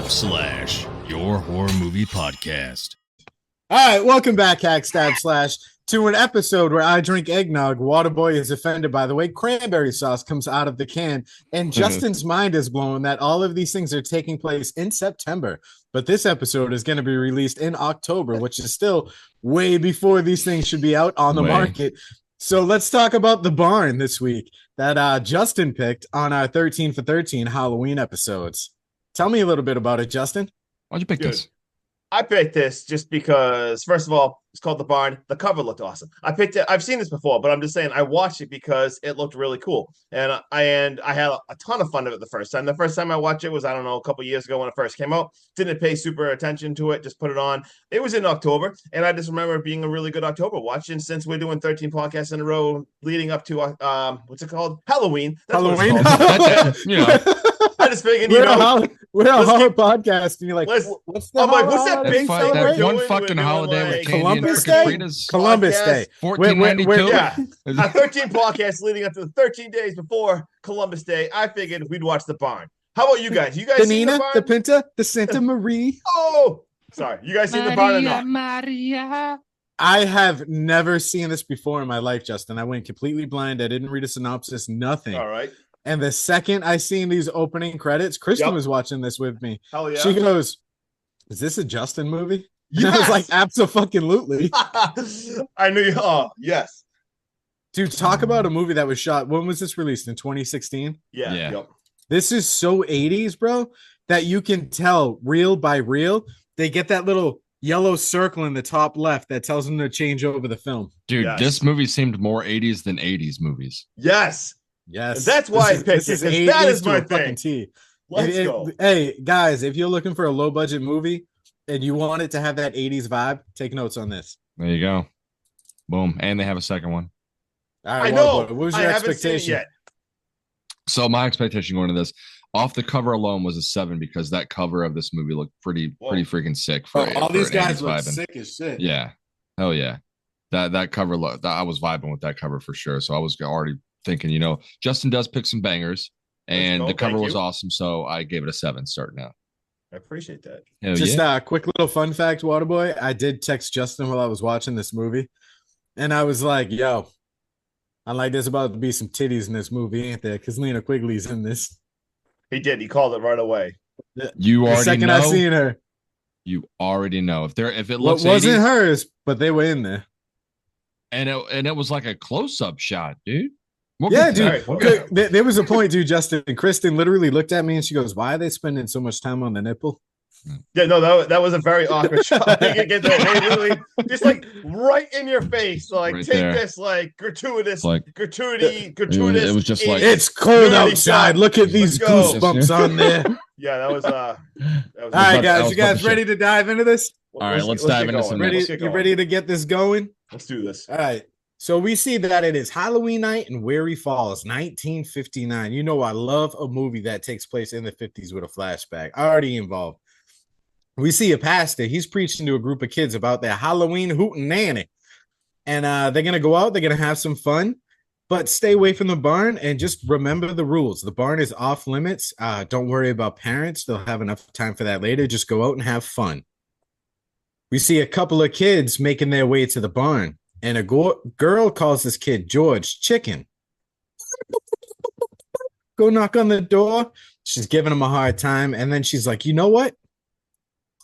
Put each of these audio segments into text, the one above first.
your horror movie podcast. All right, welcome back, to an episode where I drink eggnog. Waterboy is offended by the way cranberry sauce comes out of the can, and Justin's mind is blown that all of these things are taking place in September. But this episode is going to be released in October, which is still way before these things should be out on the market. So let's talk about The Barn this week that Justin picked on our 13 for 13 Halloween episodes. Tell me a little bit about it, Justin. Why'd you pick this? I picked this just because, first of all, it's called The Barn. The cover looked awesome. I picked it. I've seen this before, but I'm just saying I watched it because it looked really cool. And I had a ton of fun of it the first time. The first time I watched it was, I don't know, a couple years ago when it first came out. Didn't pay super attention to it. Just put it on. It was in October. And I just remember it being a really good October watch. And since we're doing 13 podcasts in a row leading up to, what's it called? Halloween. That's Halloween. I just figured, we're a horror podcast, and you're like, what's that big that celebration? one fucking holiday with candy Columbus and Day? Fritas? Columbus Day. 1492. Yeah, a 13 podcast leading up to the 13 days before Columbus Day. I figured we'd watch The Barn. How about you guys? You guys the seen Nina, The Barn? the Pinta, the Santa Marie. Oh, sorry. You guys seen The Barn or not? Maria. I have never seen this before in my life, Justin. I went completely blind. I didn't read a synopsis, nothing. All right. And the second I seen these opening credits, Kristen was watching this with me. Hell yeah. She goes, "Is this a Justin movie?" Yes. And I was like, "Absolutely." I knew you. Oh, yes. Dude, talk about a movie that was shot. When was this released? In 2016? Yeah. Yep. This is so 80s, bro, that you can tell reel by reel. They get that little yellow circle in the top left that tells them to change over the film. Dude, Yes. this movie seemed more 80s than 80s movies. Yes. Yes. And that's why I picked it, because that is my thing. Let's go. Hey, guys, if you're looking for a low budget movie and you want it to have that 80s vibe, take notes on this. There you go. Boom. And they have a second one. All right, I know. what was your expectation? Yet. So my expectation going to this, off the cover alone, was a 7 because that cover of this movie looked pretty freaking sick. All these guys look vibing. sick as shit. Yeah. Hell yeah. That cover look, I was vibing with that cover for sure. So I was already thinking, Justin does pick some bangers, and the cover was awesome, so I gave it a 7 starting out. I appreciate that. Hell Just yeah. a quick little fun fact, Waterboy. I did text Justin while I was watching this movie, and I was like, "Yo, I like there's about to be some titties in this movie, ain't there? Because Lena Quigley's in this." He did. He called it right away. You already the second know. I seen her, You already know if it looks. Well, wasn't 80s, hers, but they were in there. and it was like a close-up shot, dude. Yeah, dude. Okay. There was a point, dude. Justin and Kristen literally looked at me and she goes, "Why are they spending so much time on the nipple?" Yeah, no, that was a very awkward shot. You could get that. They literally just like right in your face. Like, Right take there. this, like gratuitous, Like- gratuitous. It was just like- It's cold Dirty outside. shot. Look at these Let's go. goosebumps on there. Yeah, that was. All right, I guys, was you guys about to ready to dive into this? All right, let's dive get into going. some Ready? Let's get You going. ready to get this going? Let's do this. All right. So we see that it is Halloween night in Weary Falls, 1959. You know, I love a movie that takes place in the 50s with a flashback. Already involved. We see a pastor. He's preaching to a group of kids about their Halloween hootenanny. And they're going to go out. They're going to have some fun. But stay away from the barn and just remember the rules. The barn is off limits. Don't worry about parents. They'll have enough time for that later. Just go out and have fun. We see a couple of kids making their way to the barn. And a girl calls this kid George Chicken. Go knock on the door. She's giving him a hard time. And then she's like, "You know what?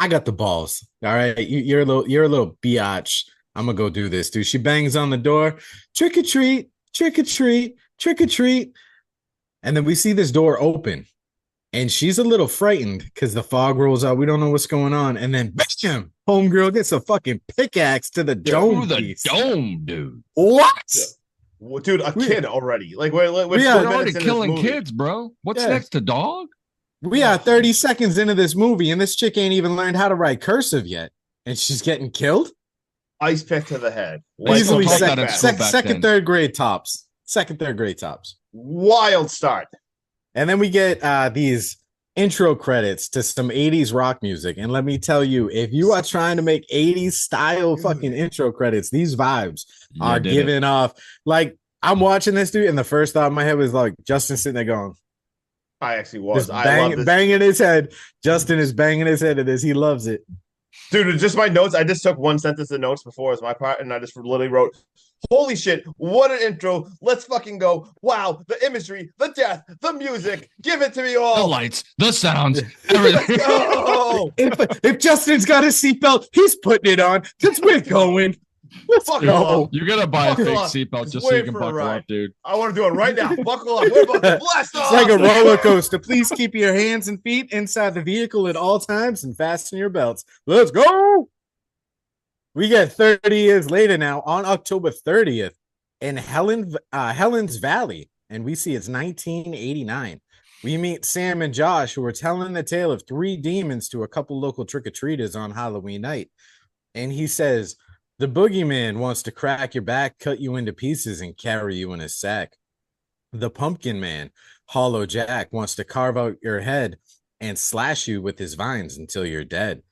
I got the balls. All right. You're a little biatch. I'm going to go do this, dude." She bangs on the door. Trick or treat, trick or treat, trick or treat. And then we see this door open. And she's a little frightened because the fog rolls out. We don't know what's going on. And then, bam, homegirl gets a fucking pickaxe to the dome. Through the piece. dome, dude. What? Well, dude, a kid already. Like we're They're already killing kids, bro. What's next to dog? We are 30 seconds into this movie, and this chick ain't even learned how to write cursive yet. And she's getting killed? Ice pick to the head. Easily talk that in school back second, then. third grade tops. Second, third grade tops. Wild start. And then we get these intro credits to some 80s rock music. And let me tell you, if you are trying to make 80s style fucking intro credits, these vibes are giving off. Like, I'm watching this, dude, and the first thought in my head was like, Justin sitting there going, I actually was. Just I love this. banging his head. Justin is banging his head at this. He loves it. Dude, just my notes. I just took one sentence of notes before as my part, and I just literally wrote, "Holy shit, what an intro. Let's fucking go. Wow, the imagery, the death, the music. Give it to me all. The lights, the sounds, everything." Go. If Justin's got a seatbelt, he's putting it on because we're going. Let's Buckle go. up. You gotta buy a Buckle fake up. seatbelt Just just so you wait can for a buckle ride. up, dude. I want to do it right now. Buckle up. We're about to blast off. It's like a roller coaster. Please keep your hands and feet inside the vehicle at all times and fasten your belts. Let's go. We get 30 years later now on October 30th in Helen's Valley, and we see it's 1989. We meet Sam and Josh, who are telling the tale of three demons to a couple local trick-or-treaters on Halloween night. And he says, the boogeyman wants to crack your back, cut you into pieces, and carry you in a sack. The pumpkin man, Hollow Jack, wants to carve out your head and slash you with his vines until you're dead.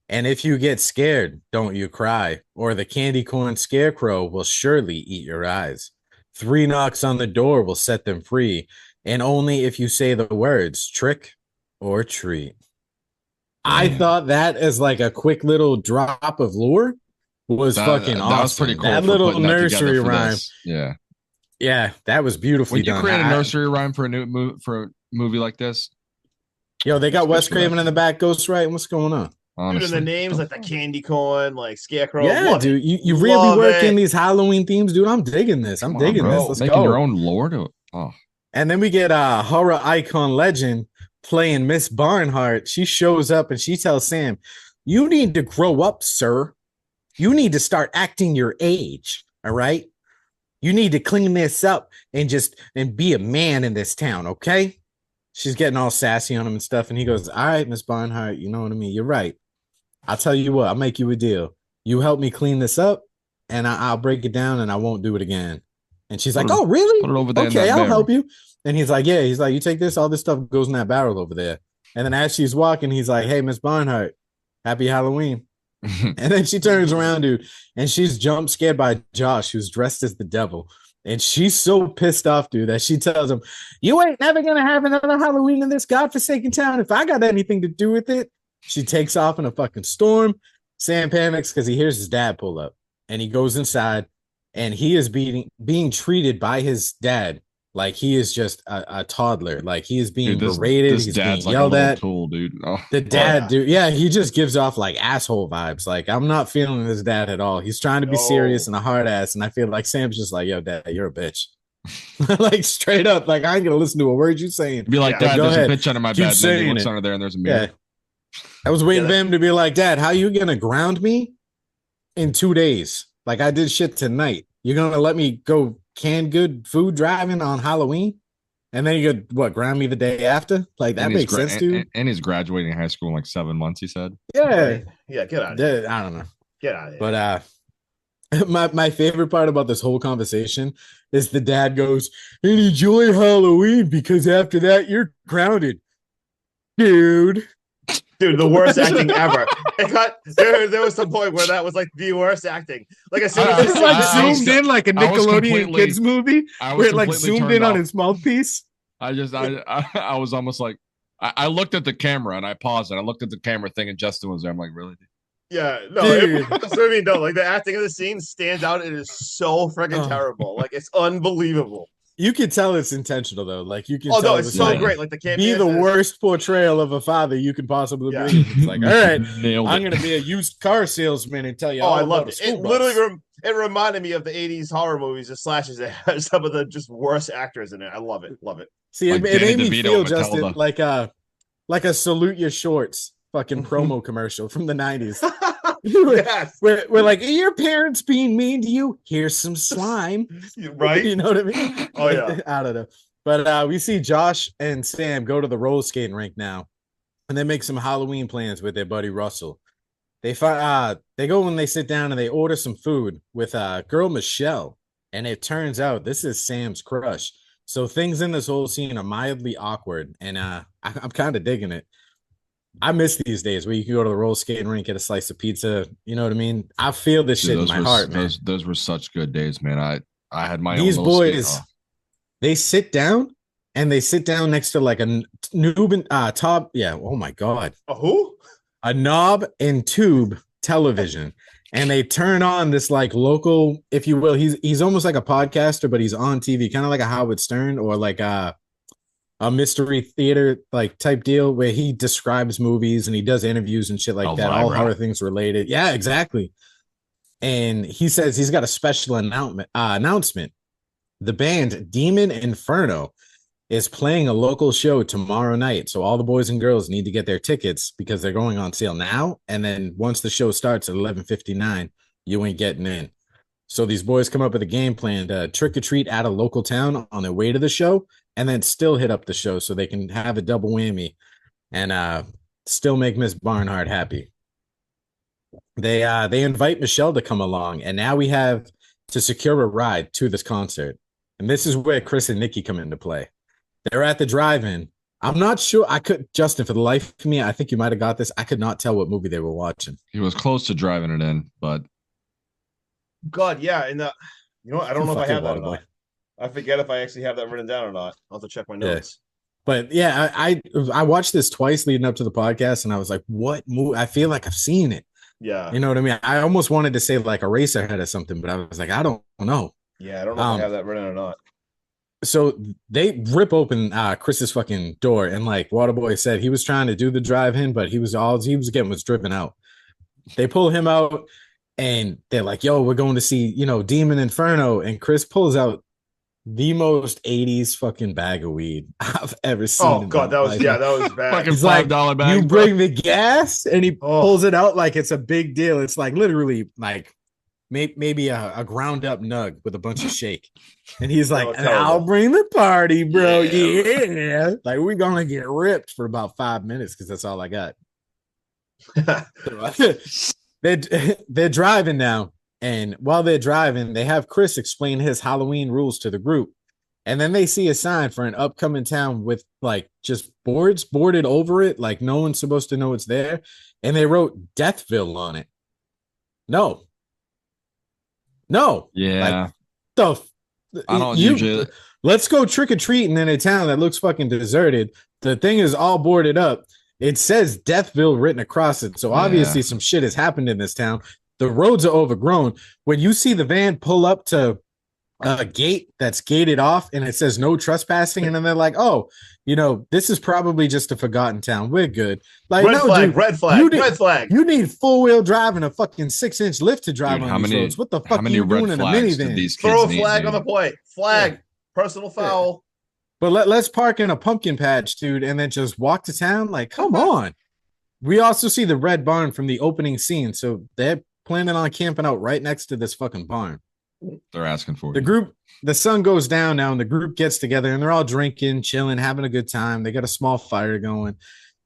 And if you get scared, don't you cry, or the candy corn scarecrow will surely eat your eyes. 3 knocks on the door will set them free, and only if you say the words trick or treat. I thought that as like a quick little drop of lore was fucking awesome. That was pretty cool. That little nursery rhyme. Yeah, that was beautifully done. When you create a nursery rhyme for a movie like this, yo, they got Wes Craven in the back, Ghostwriting. What's going on? Honestly. Dude, and the names like the candy corn, like scarecrow. Yeah, dude, you really work in these Halloween themes, dude. I'm digging this. I'm digging this. Let's making go. Your own lore to it. Oh. And then we get horror icon legend playing Miss Barnhart. She shows up and she tells Sam, "You need to grow up, sir. You need to start acting your age. All right. You need to clean this up and be a man in this town. Okay." She's getting all sassy on him and stuff, and he goes, "All right, Miss Barnhart, you know what I mean. You're right. I'll tell you what, I'll make you a deal. You help me clean this up, and I'll break it down, and I won't do it again." And she's like, "Oh, really? Put it over there. Okay, I'll help you." And he's like, "Yeah." He's like, "You take this, all this stuff goes in that barrel over there." And then as she's walking, he's like, "Hey, Miss Barnhart, happy Halloween." And then she turns around, dude, and she's jump scared by Josh, who's dressed as the devil. And she's so pissed off, dude, that she tells him, "You ain't never going to have another Halloween in this godforsaken town if I got anything to do with it." She takes off in a fucking storm. Sam panics because he hears his dad pull up, and he goes inside, and he is being treated by his dad like he is just a toddler. Like he is being berated. He's being yelled at. Tool, dude. Oh, the dad, dude. Yeah, he just gives off like asshole vibes. Like I'm not feeling his dad at all. He's trying to be serious and a hard ass, and I feel like Sam's just like, "Yo, dad, you're a bitch." Like straight up, like I ain't gonna listen to a word you saying. Be like, "Dad, there's a bitch under my bed." And then he looks it. under there, and there's a mirror. Yeah. I was waiting for him to be like, "Dad, how you gonna ground me in 2 days? Like I did shit tonight. You're gonna let me go canned good food driving on Halloween, and then you could ground me the day after? Like that makes sense, dude." And he's graduating high school in like 7 months. He said, "Yeah, yeah, get out of here. I don't know, get out of here." But my favorite part about this whole conversation is the dad goes, "And enjoy Halloween because after that you're grounded, dude." Dude, the worst acting ever. There was some point where that was like the worst acting. Like as soon as it's like zoomed in like a Nickelodeon kids movie where it like zoomed in on his mouthpiece. I was almost like I looked at the camera and I paused and I looked at the camera thing and Justin was there. I'm like, really? Yeah, no, that's what I mean. No, like the acting of the scene stands out. It is so freaking terrible. Like it's unbelievable. You can tell it's intentional though. Like you can. Oh tell no, it's so like, great. Like the campus be the worst portrayal of a father you can possibly be. It's like, all right, I'm gonna be a used car salesman and tell you. Oh, I loved it. It literally it reminded me of the '80s horror movies, the slashes that had some of the just worst actors in it. I love it. Love it. See, it made me feel, Justin, like a salute your shorts fucking promo commercial from the '90s. Yes. We're like, "Are your parents being mean to you? Here's some slime." Right? You know what I mean? Oh, yeah. I don't know. But we see Josh and Sam go to the roller skating rink now, and they make some Halloween plans with their buddy Russell. They go and they sit down and they order some food with girl Michelle, and it turns out this is Sam's crush. So things in this whole scene are mildly awkward, and I'm kind of digging it. I miss these days where you can go to the roller skating rink, get a slice of pizza. You know what I mean? I feel this shit in my heart, man. Those were such good days, man. I had my these own boys. They sit down and they sit down next to like a noob top. Yeah. Oh my God. A who? A knob and tube television. And they turn on this like local, if you will, he's almost like a podcaster, but he's on TV, kind of like a Howard Stern or like a mystery theater like type deal where he describes movies and he does interviews and shit like that, all horror things related. Yeah, exactly. And he says he's got a special announcement. The band Demon Inferno is playing a local show tomorrow night. So all the boys and girls need to get their tickets because they're going on sale now. And then once the show starts at 11:59, you ain't getting in. So these boys come up with a game plan to trick or treat at a local town on their way to the show and then still hit up the show so they can have a double whammy and still make Miss Barnhart happy. They invite Michelle to come along, and now we have to secure a ride to this concert. And this is where Chris and Nikki come into play. They're at the drive-in. I'm not sure. Justin, for the life of me, I think you might have got this. I could not tell what movie they were watching. He was close to driving it in, but God, yeah. And you know what? I don't know if I have that or not. I forget if I actually have that written down or not. I'll have to check my notes. Yeah. But yeah, I watched this twice leading up to the podcast, and I was like, what movie? I feel like I've seen it. Yeah. You know what I mean? I almost wanted to say like Eraserhead or something, but I was like, I don't know. Yeah, I don't know if I have that written or not. So they rip open Chris's fucking door, and like Waterboy said, he was trying to do the drive-in, but he was getting was driven out. They pull him out, and they're like, "Yo, we're going to see, Demon Inferno," and Chris pulls out the most 80s fucking bag of weed I've ever seen. Oh God, that was bad. Fucking He's $5 like, bag. you bring the gas, and he pulls it out like it's a big deal. It's like literally like maybe a ground up nug with a bunch of shake. And he's like, I'll bring the party, bro. Yeah. Like we're gonna get ripped for about 5 minutes because that's all I got. They're driving now. And while they're driving, they have Chris explain his Halloween rules to the group. And then they see a sign for an upcoming town with like just boards boarded over it. Like no one's supposed to know it's there. And they wrote Deathville on it. No. Yeah. Like, I don't usually. Let's go trick or treating in a town that looks fucking deserted. The thing is all boarded up. It says Deathville written across it. So obviously some shit has happened in this town. The roads are overgrown. When you see the van pull up to a gate that's gated off and it says no trespassing, and then they're like, oh, this is probably just a forgotten town. We're good. Like, red flag. You need full-wheel drive and a fucking 6-inch lift to drive on these roads. What the fuck are you doing in a minivan? Throw a flag on the plate. Flag. Personal foul. But let's park in a pumpkin patch, dude, and then just walk to town. Like, come on. We also see the red barn from the opening scene, so they're planning on camping out right next to this fucking barn. They're asking for the sun goes down now, and the group gets together, and they're all drinking, chilling, having a good time. They got a small fire going.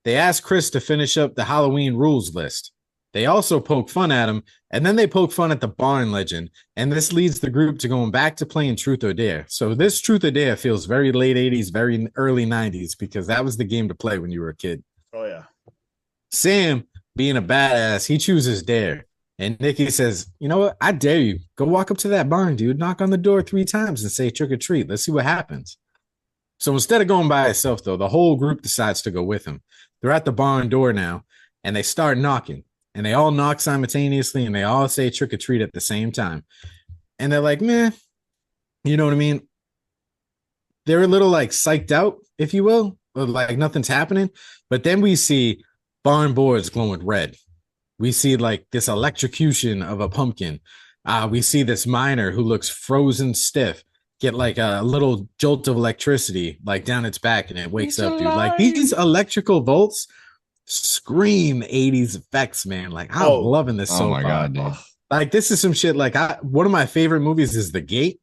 They ask Chris to finish up the Halloween rules list. They also poke fun at him, and then they poke fun at the barn legend, and this leads the group to going back to playing Truth or Dare. So this Truth or Dare feels very late 80s, very early 90s, because that was the game to play when you were a kid. Oh, yeah. Sam, being a badass, he chooses Dare. And Nikki says, you know what? I dare you. Go walk up to that barn, dude. Knock on the door 3 times and say trick or treat. Let's see what happens. So instead of going by itself, though, the whole group decides to go with him. They're at the barn door now, and they start knocking. And they all knock simultaneously, and they all say trick or treat at the same time. And they're like, meh. You know what I mean? They're a little like psyched out, if you will, or like nothing's happening. But then we see barn boards glowing red. We see like this electrocution of a pumpkin. We see this miner who looks frozen stiff get like a little jolt of electricity like down its back, and it wakes up, dude. Like these electrical volts scream 80s effects, man. Like I'm loving this so far. God, dude. Like this is some shit. Like one of my favorite movies is The Gate.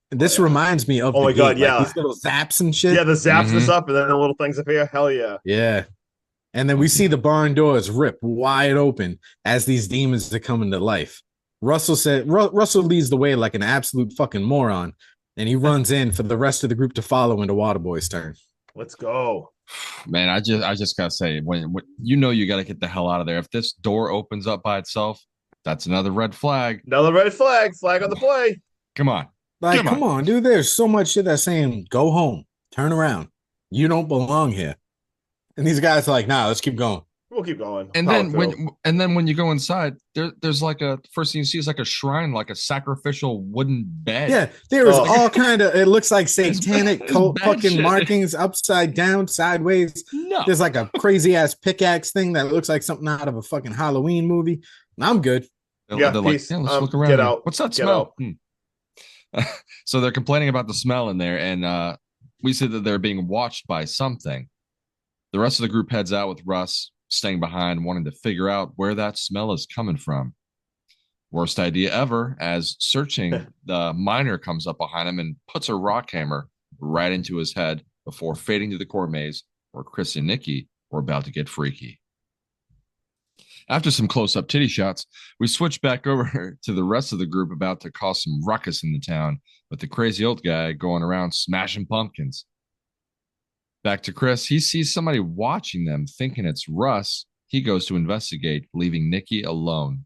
This reminds me of The Gate. God, yeah. Like, these little zaps and shit. Yeah, the zaps this up, and then the little things appear. Hell yeah. Yeah. And then we see the barn doors rip wide open as these demons are coming to life. Russell leads the way like an absolute fucking moron, and he runs in for the rest of the group to follow into Waterboy's turn. Let's go. Man, I just gotta say, when you gotta get the hell out of there. If this door opens up by itself, that's another red flag. Another red flag. Flag on the play. Come on. Like, come on, dude. There's so much shit that's saying go home. turn around. You don't belong here. And these guys are like, nah, let's keep going. We'll keep going. And then when you go inside, there's like first thing you see is like a shrine, like a sacrificial wooden bed. Yeah, there is all kind of. It looks like satanic cult fucking shit. Markings upside down, sideways. No, there's like a crazy ass pickaxe thing that looks like something out of a fucking Halloween movie. I'm good. They're peace. Like, let's look around. Get out. What's that smell? So they're complaining about the smell in there, and we see that they're being watched by something. The rest of the group heads out with Russ staying behind, wanting to figure out where that smell is coming from. Worst idea ever, as searching, the miner comes up behind him and puts a rock hammer right into his head before fading to the court maze where Chris and Nikki were about to get freaky. After some close-up titty shots, we switch back over to the rest of the group about to cause some ruckus in the town with the crazy old guy going around smashing pumpkins. Back to Chris, he sees somebody watching them, thinking it's Russ. He goes to investigate, leaving Nikki alone.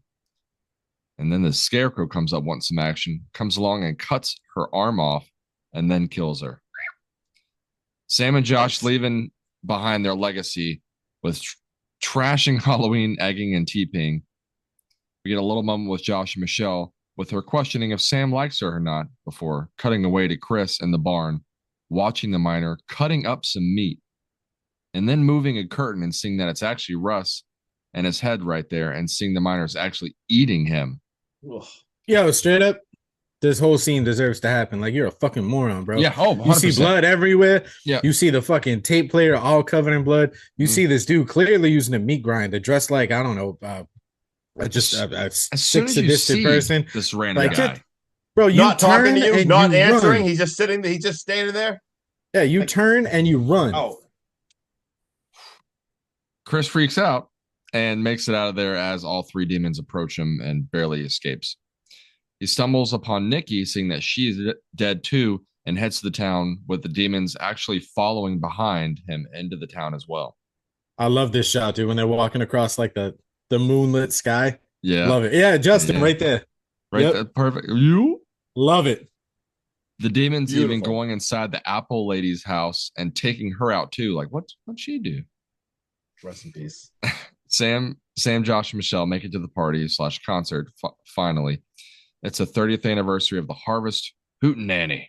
And then the scarecrow comes up, wants some action, comes along and cuts her arm off, and then kills her. Sam and Josh leaving behind their legacy with trashing Halloween, egging, and TPing. We get a little moment with Josh and Michelle, with her questioning if Sam likes her or not, before cutting away to Chris in the barn, watching the miner cutting up some meat, and then moving a curtain and seeing that it's actually Russ and his head right there, and seeing the miner's actually eating him. Yo, straight up, this whole scene deserves to happen. Like, you're a fucking moron, bro. Yeah, 100%. You see blood everywhere. Yeah. You see the fucking tape player all covered in blood. You see this dude clearly using a meat grinder, dressed like, I don't know, just a sick, sadistic person. This random guy. Bro, you not talking to you, not answering. Run. He's just sitting there. He's just standing there. Yeah, you turn and you run. Oh. Chris freaks out and makes it out of there as all three demons approach him and barely escapes. He stumbles upon Nikki, seeing that she is dead too, and heads to the town with the demons actually following behind him into the town as well. I love this shot, dude, when they're walking across like the moonlit sky. Yeah. Love it. Yeah, Justin, right there. Right there. Perfect. You? Love it. The demons even going inside the Apple lady's house and taking her out too. Like, what'd she do? Rest in peace. Sam, Josh, and Michelle make it to the party / concert. Finally, it's the 30th anniversary of the Harvest Hootenanny. Yes.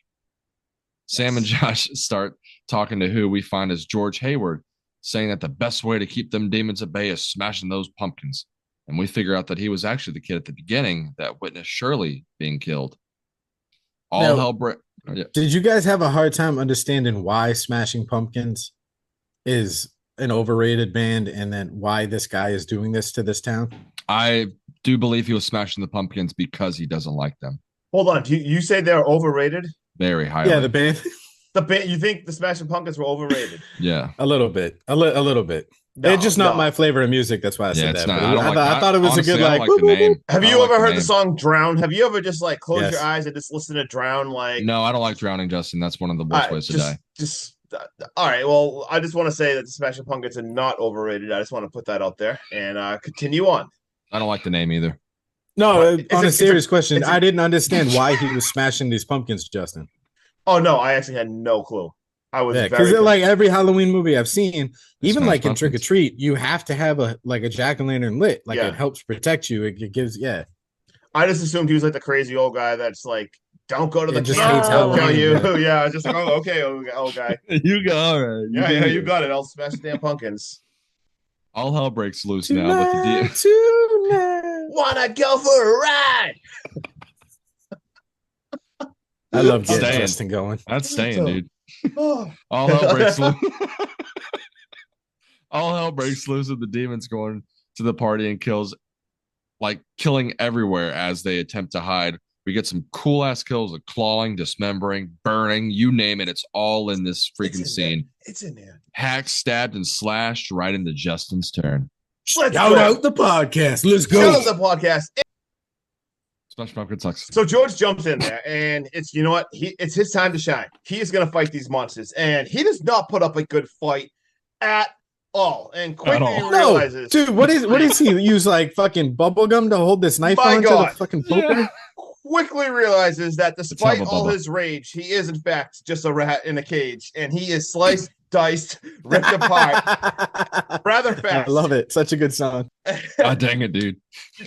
Sam and Josh start talking to who we find as George Hayward, saying that the best way to keep them demons at bay is smashing those pumpkins. And we figure out that he was actually the kid at the beginning that witnessed Shirley being killed. All hell break. Yeah. Did you guys have a hard time understanding why Smashing Pumpkins is an overrated band, and then why this guy is doing this to this town? I do believe he was smashing the pumpkins because he doesn't like them. Hold on. You say they're overrated? Very highly. Yeah, the band. The band. You think the Smashing Pumpkins were overrated? Yeah, a little bit. A little bit. They're just not my flavor of music. That's why I said that. I thought it was honestly, a good like the name. Have you ever heard the song "Drown"? Have you ever just like close your eyes and just listen to "Drown"? Like, no, I don't like drowning, Justin. That's one of the worst ways to die. All right. Well, I just want to say that the Smashing Pumpkins are not overrated. I just want to put that out there and continue on. I don't like the name either. No, on a serious question, I didn't understand why he was smashing these pumpkins, Justin. Oh no, I actually had no clue. I was because like every Halloween movie I've seen, even like in Trick or Treat, you have to have a jack-o'-lantern lit. Like it helps protect you. It gives I just assumed he was like the crazy old guy that's like, don't go to the just hates Halloween. Yeah, I was just like, oh, okay, old guy. You got all right. You got it. I'll smash the damn pumpkins. All hell breaks loose now with the tonight. Wanna go for a ride? I love getting Justin going. That's staying, dude. All hell breaks loose. All hell breaks loose with the demons going to the party and killing everywhere as they attempt to hide. We get some cool ass kills of clawing, dismembering, burning, you name it. It's all in this freaking scene. It's in there. Hacked, stabbed, and slashed right into Justin's turn. Shout out the podcast. Let's go. Shout out the podcast. Smash Pumpkin sucks. So George jumps in there, and it's, you know what? It's his time to shine. He is going to fight these monsters, and he does not put up a good fight at all. And quickly realizes, dude, what is he use like fucking bubble gum to hold this knife onto the fucking poker? Yeah. quickly realizes that despite Hubba all Bubba. his rage, he is in fact just a rat in a cage, and he is sliced, diced, ripped apart rather I fast. love it. Such a good song. God dang it, dude.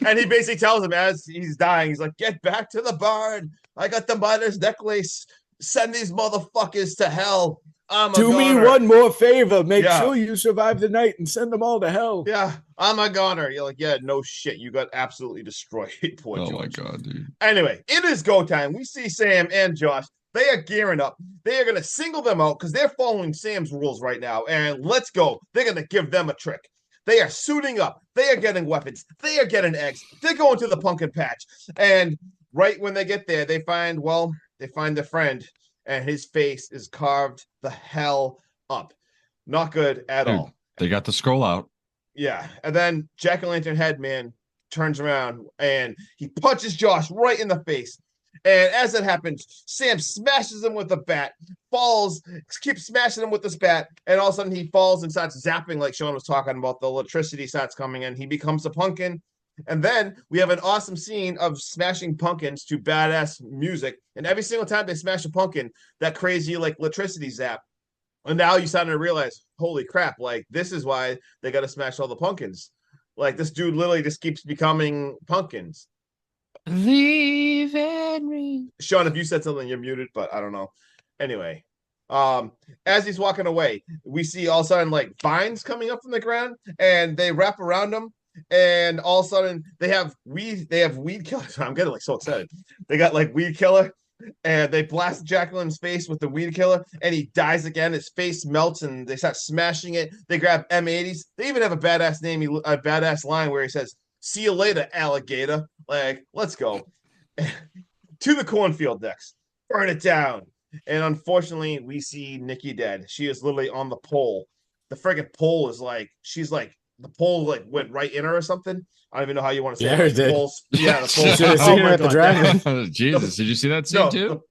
And he basically tells him as he's dying, he's like, "Get back to the barn. I got the miner's necklace. Send these motherfuckers to hell. I'm a Do me goner." one more favor. Make Yeah. sure you survive the night and send them all to hell. Yeah, I'm a goner. You're like, yeah, no shit. You got absolutely destroyed. Poor Oh George. my god, dude. Anyway, it is go time. We see Sam and Josh. They are gearing up. They are going to single them out because they're following Sam's rules right now. And let's go. They're going to give them a trick. They are suiting up. They are getting weapons. They are getting eggs. They're going to the pumpkin patch. And right when they get there, they find their friend, and his face is carved the hell up. Not good at Dude. all. They got the scroll out. Yeah. And then Jack-o'-lantern head man turns around and he punches Josh right in the face. And as it happens, Sam smashes him with a bat, falls, keeps smashing him with this bat, and all of a sudden he falls and starts zapping, like Sean was talking about. The electricity starts coming in. He becomes a pumpkin. And then we have an awesome scene of smashing pumpkins to badass music. And every single time they smash a pumpkin, that crazy like electricity zap. And now you starting to realize, holy crap, like this is why they got to smash all the pumpkins. Like this dude literally just keeps becoming pumpkins. Leave me. Sean, if you said something, you're muted, but I don't know. Anyway, as he's walking away, we see all of a sudden like vines coming up from the ground, and they wrap around him, and all of a sudden they have weed killer. I'm getting like so excited. They got like weed killer, and they blast Jacqueline's face with the weed killer, and he dies again. His face melts, and they start smashing it. They grab M80s. They even have a badass badass line where he says, "See you later, alligator." Like, let's go. To the cornfield next. Burn it down. And unfortunately, we see Nikki dead. She is literally on the pole. The friggin' pole is like, she's like, the pole like went right in her or something. I don't even know how you want to say Yeah, it. it did. The pole. Should have seen her at the drive-in. Jesus, did you see that scene No, too?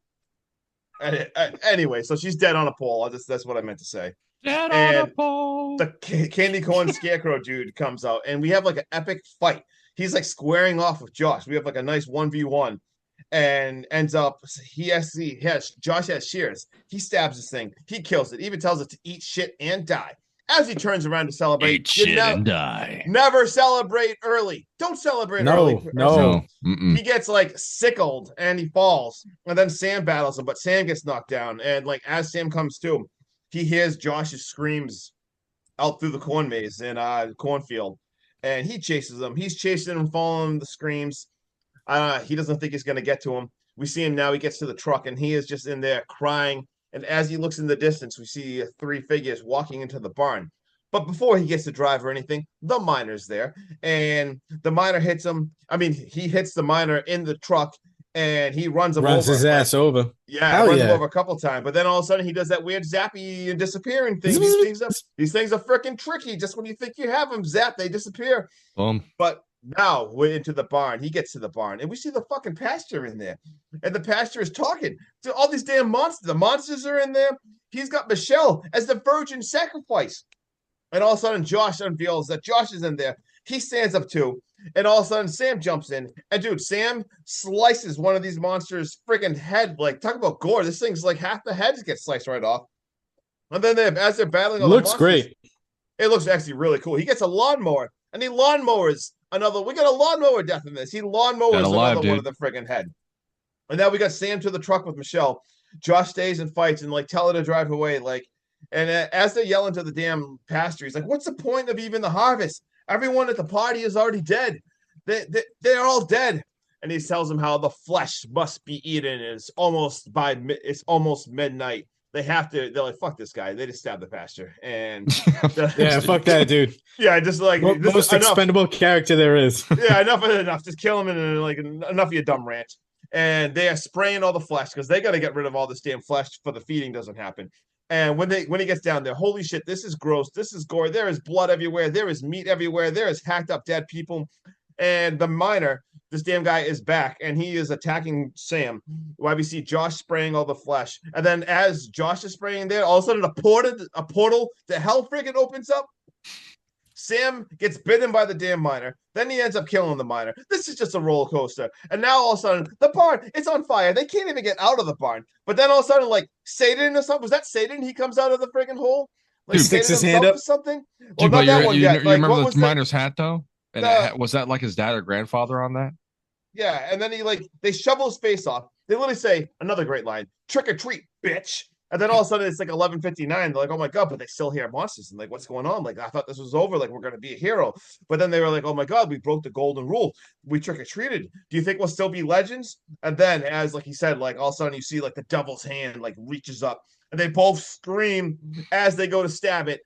Anyway, so she's dead on a pole. That's what I meant to say. Dead And on a pole. The candy corn scarecrow dude comes out, and we have like an epic fight. He's like squaring off with Josh. We have like a nice 1v1, and ends up Josh has shears. He stabs this thing. He kills it. Even tells it to eat shit and die. As he turns around to celebrate, Eat shit and die. never celebrate early. Don't celebrate early. No. He gets like sickled and he falls, and then Sam battles him, but Sam gets knocked down. And like as Sam comes to, he hears Josh's screams out through the corn maze in cornfield, and he chases him. He's chasing him, following the screams. He doesn't think he's going to get to him. We see him now. He gets to the truck, and he is just in there crying. And as he looks in the distance, we see three figures walking into the barn. But before he gets to drive or anything, the miner's there, and the miner hits him. I mean, he hits the miner in the truck, and he runs him over. His ass over. Yeah, runs him over a couple times. But then all of a sudden, he does that weird zappy and disappearing thing. These things are freaking tricky. Just when you think you have them, zap, they disappear. But now we're into the barn. He gets to the barn, and we see the fucking pasture in there. And the pasture is talking to all these damn monsters. The monsters are in there. He's got Michelle as the virgin sacrifice. And all of a sudden, Josh unveils that Josh is in there. He stands up too. And all of a sudden, Sam jumps in. And dude, Sam slices one of these monsters' freaking head. Like, talk about gore. This thing's like half the head gets sliced right off. And then as they're battling all the monsters, great. It looks actually really cool. He gets a lawnmower, and he lawnmowers another. We got a lawnmower death in this. He lawnmowers another one of the friggin' head. And now we got Sam to the truck with Michelle. Josh stays and fights and like tell her to drive away. Like, and as they're yelling to the damn pasture, he's like, "What's the point of even the harvest? Everyone at the party is already dead. They're all dead." And he tells them how the flesh must be eaten. It's almost midnight. They have to. They're like, "Fuck this guy." They just stab the pasture. And yeah, fuck that dude. Yeah, just like most expendable character there is. Yeah, enough. Just kill him and like enough of your dumb rant. And they are spraying all the flesh because they got to get rid of all this damn flesh for the feeding doesn't happen. And when he gets down there, holy shit, this is gross. This is gory. There is blood everywhere. There is meat everywhere. There is hacked up dead people. And the miner, this damn guy is back, and he is attacking Sam. While we see Josh spraying all the flesh. And then as Josh is spraying there, all of a sudden a portal to hell friggin' opens up. Sam gets bitten by the damn miner. Then he ends up killing the miner. This is just a roller coaster. And now all of a sudden, the barn is on fire. They can't even get out of the barn. But then all of a sudden, like Satan or something. Was that Satan? He comes out of the friggin' hole. Like Dude, sticks his hand up. Or something. Well, Dude, not that one you yet. Like, remember what the was miner's hat though? And was that like his dad or grandfather on that? Yeah, and then they shovel his face off. They literally say another great line: "Trick or treat, bitch." And then all of a sudden it's like 11:59. They're like, "Oh my god!" But they still hear monsters and like, "What's going on?" Like, I thought this was over. Like, we're gonna be a hero. But then they were like, "Oh my god, we broke the golden rule. We trick or treated. Do you think we'll still be legends?" And then, as like he said, like all of a sudden you see like the devil's hand like reaches up, and they both scream as they go to stab it.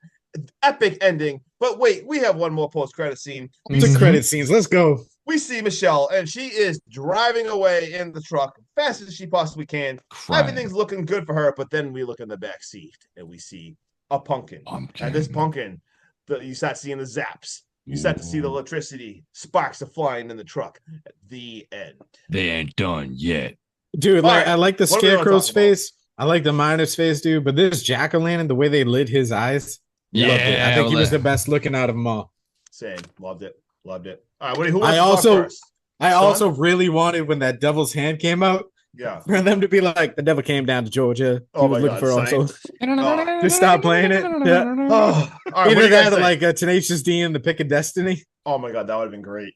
Epic ending. But wait, we have one more post-credit scene. The credit scenes. Let's go. We see Michelle, and she is driving away in the truck fast as she possibly can. Crying. Everything's looking good for her, but then we look in the back seat and we see a pumpkin. And this pumpkin, you start seeing the zaps. You start to see the electricity. Sparks are flying in the truck. At the end. They ain't done yet. Dude, like, right. I like the What are we gonna scarecrow's talk about? face. I like the miner's face, dude. But this jack-o'-lantern, the way they lit his eyes, loved it. I think he was the best looking out of them all. Same. Loved it. Loved it. All right, who wants I to talk also, first? I Sean? also really wanted when that devil's hand came out Yeah. for them to be like, the devil came down to Georgia. He Oh was my looking God, for also. Oh. Just stop playing it. Yeah. Oh, all right, what do Either you guys that or think? like a Tenacious D and the Pick of Destiny. Oh my god, that would have been great.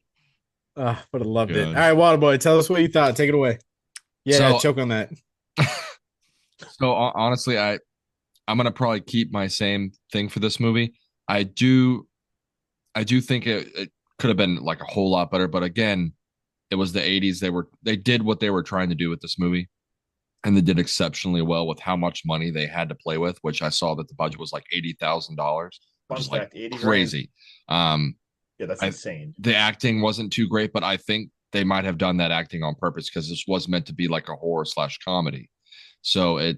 Would have loved it. Good. All right, Waterboy, tell us what you thought. Take it away. Yeah, So- choke on that. So honestly, I'm gonna probably keep my same thing for this movie. I do think it could have been like a whole lot better, but again, it was the 80s. They did what they were trying to do with this movie, and they did exceptionally well with how much money they had to play with, which I saw that the budget was like $80,000, which is like 80 grand. crazy. Yeah, that's I- insane. The acting wasn't too great, but I think they might have done that acting on purpose because this was meant to be like a horror / comedy. So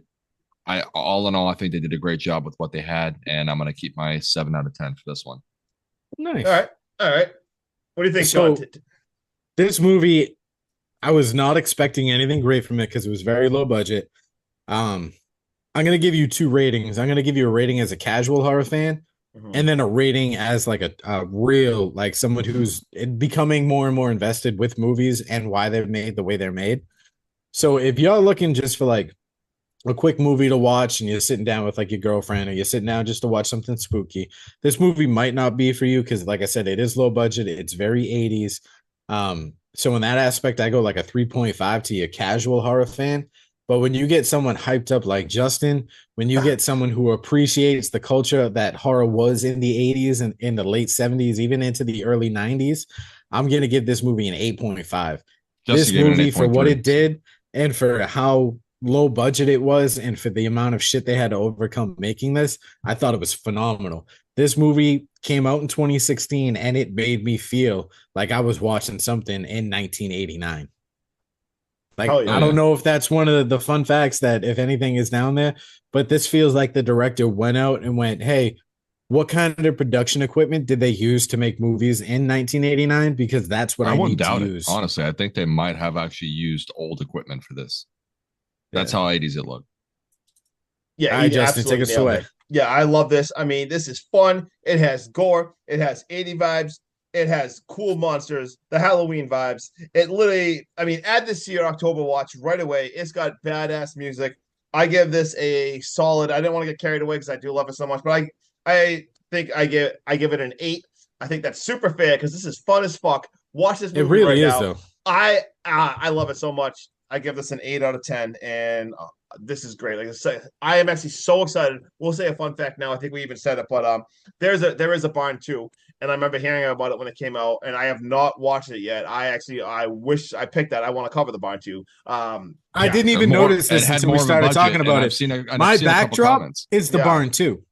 all in all, I think they did a great job with what they had, and I'm gonna keep my 7 out of 10 for this one. Nice. All right. What do you think, So- Sean? This movie, I was not expecting anything great from it because it was very low budget. I'm gonna give you 2 ratings. I'm gonna give you a rating as a casual horror fan, Mhm. and then a rating as like a real, like someone who's becoming more and more invested with movies and why they're made the way they're made. So if y'all looking just for like a quick movie to watch and you're sitting down with like your girlfriend or you're sitting down just to watch something spooky, this movie might not be for you because like I said, it is low budget. It's very 80s. So in that aspect, I go like a 3.5 to your casual horror fan. But when you get someone hyped up like Justin, when you get someone who appreciates the culture that horror was in the 80s and in the late 70s, even into the early 90s, I'm going to give this movie an 8.5. This movie, for what it did and for how low budget it was and for the amount of shit they had to overcome making this, I thought it was phenomenal. This movie came out in 2016 and it made me feel like I was watching something in 1989. Like, Oh, yeah. I don't know if that's one of the fun facts that if anything is down there, but this feels like the director went out and went, hey, what kind of production equipment did they use to make movies in 1989? Because that's what I wouldn't need doubt to it. use. Honestly, I think they might have actually used old equipment for this. That's Yeah. how 80s it looked. Yeah, All right, he Justin, absolutely take us nailed away. it. Yeah, I love this. I mean, this is fun. It has gore. It has 80 vibes. It has cool monsters, the Halloween vibes. It literally, I mean, add this to your October watch right away. It's got badass music. I give this a solid. I didn't want to get carried away because I do love it so much, but I think I give it an 8. I think that's super fair because this is fun as fuck. Watch this movie It really right is, now. though. I love it so much. I give this an 8 out of 10, and this is great. Like I say, I am actually so excited. We'll say a fun fact now. I think we even said it, but there is a barn too, and I remember hearing about it when it came out, and I have not watched it yet. I wish I picked that. I want to cover the barn too. I Yeah. didn't even More- notice it this had until we more of a started budget, talking and about I've it. seen a couple backdrop comments. is the Yeah. barn too.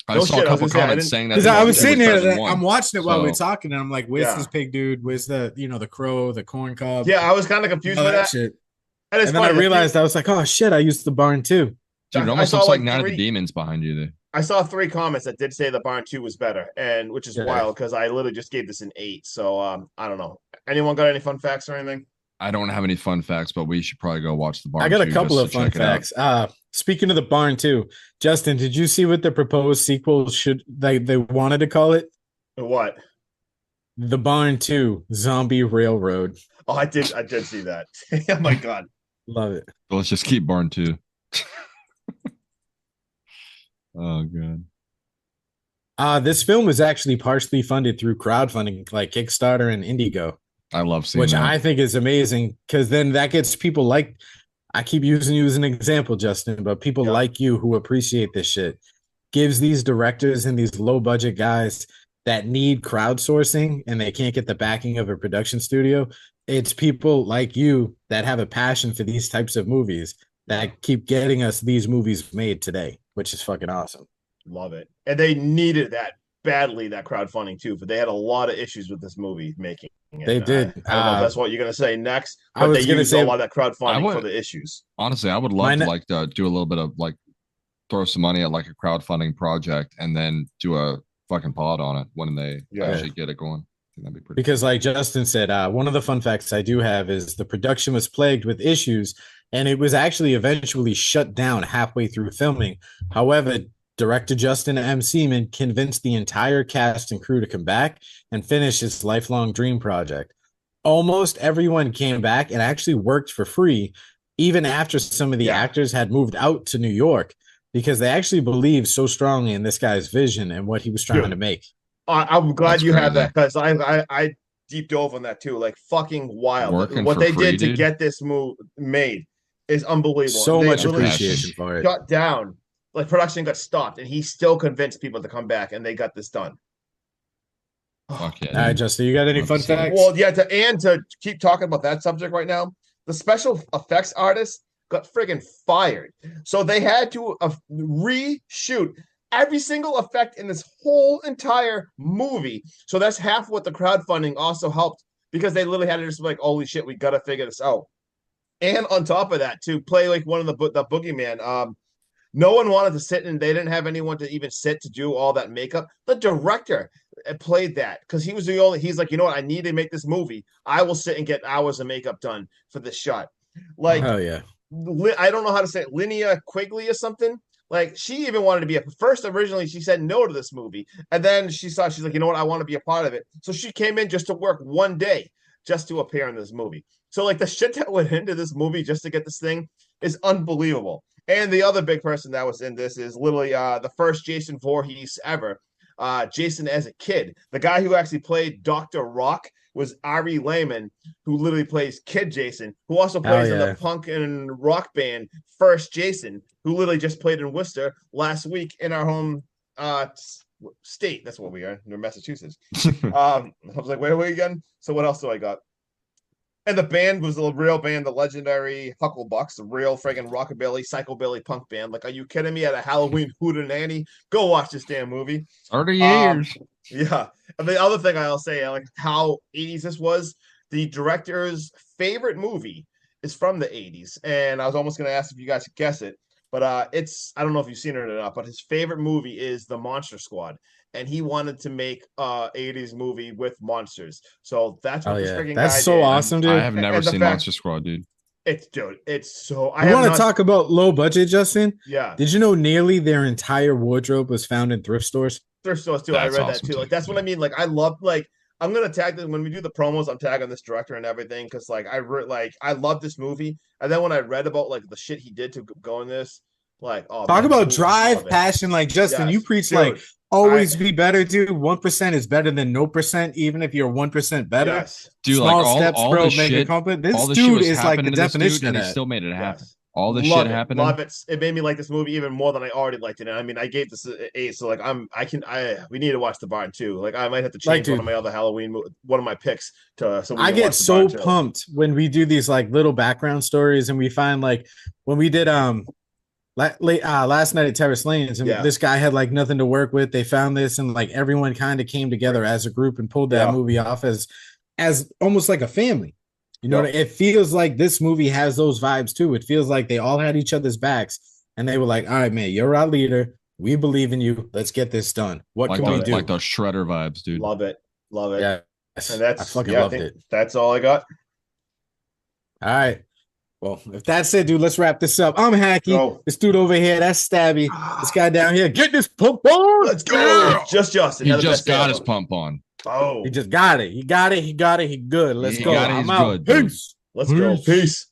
I No saw shit, a I was couple gonna say, I comments didn't- saying that Because they I was watched it sitting with here, President One. I'm watching it while we're So- talking, and I'm like, "Where's Yeah. this pig dude? Where's the crow, the corn cob?" Yeah, I was kind of confused all by that that. shit. And it's And then I funny, realized I was like, "Oh shit, I used the barn too." Dude, it I almost saw looks like like Night of the 3 Demons behind you there. I saw 3 comments that did say the barn 2 was better, and which is Yeah. wild because I literally just gave this an 8. So I don't know. Anyone got any fun facts or anything? I don't have any fun facts, but we should probably go watch the barn. I got a 2 couple just of to fun check it out. facts. Speaking of the barn too, Justin, did you see what the proposed sequel should they wanted to call it? What? The Barn 2, Zombie Railroad. Oh, I did see that. Oh my god. Love it. So let's just keep Barn 2. Oh god. This film was actually partially funded through crowdfunding like Kickstarter and Indigo, I love seeing which that. I think is amazing because then that gets people like, I keep using you as an example, Justin, but people Yeah. like you who appreciate this shit gives these directors and these low budget guys that need crowdsourcing and they can't get the backing of a production studio. It's people like you that have a passion for these types of movies that keep getting us these movies made today, which is fucking awesome. Love it. And they needed that badly, that crowdfunding too, but they had a lot of issues with this movie making. They And did. I don't know if that's what you're gonna say next, I but they was gonna used a say lot of that I crowdfunding would- for the issues. Honestly, I would love My to ne- like do a little bit of like throw some money at like a crowdfunding project and then do a fucking pod on it when they Yeah. actually get it going. I think that'd be pretty because cool. like Justin said, one of the fun facts I do have is the production was plagued with issues and it was actually eventually shut down halfway through filming. However, director Justin M. Seaman convinced the entire cast and crew to come back and finish his lifelong dream project. Almost everyone came back and actually worked for free, even after some of the Yeah. actors had moved out to New York because they actually believed so strongly in this guy's vision and what he was trying Dude. to make. I'm glad That's you have crazy. that because I deep dove on that too. Like fucking wild. Working What for they free, did to dude. get this move made is unbelievable. So They much literally appreciation for it. shut down. Like production got stopped, and he still convinced people to come back, and they got this done. Fuck yeah. All right, dude. Justin, you got any Love fun to see it. facts? Well, yeah, to keep talking about that subject right now, the special effects artist got friggin' fired. So they had to reshoot every single effect in this whole entire movie. So that's half what the crowdfunding also helped because they literally had to just be like, holy shit, we gotta figure this out. And on top of that, to play like one of the boogeyman, no one wanted to sit and they didn't have anyone to even sit to do all that makeup. The director played that because he was the only, he's like, you know what, I need to make this movie. I will sit and get hours of makeup done for this shot. Like, Oh yeah. I don't know how to say it, Linnea Quigley or something. Like, she even wanted to be first originally, she said no to this movie. And then she's like, you know what, I want to be a part of it. So she came in just to work one day just to appear in this movie. So, like, the shit that went into this movie just to get this thing is unbelievable. And the other big person that was in this is literally the first Jason Voorhees ever. Jason as a kid. The guy who actually played Dr. Rock was Ari Lehman, who literally plays Kid Jason, who also plays in the punk and rock band First Jason, who literally just played in Worcester last week in our home state. That's what we are, New Massachusetts. I was like, wait again? So what else do I got? And the band was the real band, the legendary Hucklebucks, the real friggin' rockabilly, psychobilly punk band. Like, are you kidding me? At a Halloween hootenanny? Go watch this damn movie. 30 years. Yeah. And the other thing I'll say, like how 80s this was, the director's favorite movie is from the 80s. And I was almost going to ask if you guys could guess it, but I don't know if you've seen it or not, but his favorite movie is The Monster Squad. And he wanted to make 80s movie with monsters. So that's what this freaking That's guy so did. awesome, dude. I have never And the seen fact- Monster Squad, dude. It's so I want to talk about low budget, Justin. Yeah. Did you know nearly their entire wardrobe was found in thrift stores? Thrift stores too. That's I read awesome that too. too, Like that's what yeah. I mean. Like I love like I'm gonna tag this when we do the promos. I'm tagging this director and everything because like I love this movie. And then when I read about like the shit he did to go in this, like oh, Talk man, about I love drive, it. passion, like Justin. Yes, You preach dude. like always be better, dude. 1% is better than no percent, even if you're 1% better. Yes, Dude, Small like steps, all bro, the make a shit, compliment. This all the shit dude was is like the happening to this definition dude, and of he that. still made it happen. yes. All this Love shit it. happening. Love it. It made me like this movie even more than I already liked it. And I mean, I gave this an 8, so like we need to watch The Barn too. Like I might have to change one of my other one of my picks to. So I get so pumped when we do these like little background stories, and we find like when we did last night at Terrace Lanes, and this guy had like nothing to work with. They found this, and like everyone kind of came together as a group and pulled that movie off as almost like a family. You know, it feels like this movie has those vibes too. It feels like they all had each other's backs, and they were like, "All right, man, you're our leader. We believe in you. Let's get this done. What like can we do?" Like those Shredder vibes, dude. Love it. Yeah, and that's I fucking loved I think it. that's all I got. All right. Well, if that's it, dude, let's wrap this up. I'm Hacky. Go. This dude over here, that's Stabby. This guy down here, get this pump on. Let's go. Yeah. Just Justin. He had the just best day got ever. his pump on. Oh, He just got it. He got it. He got it. He good. Let's He go. got it. I'm He's out. good, dude. Peace. let's go. Peace.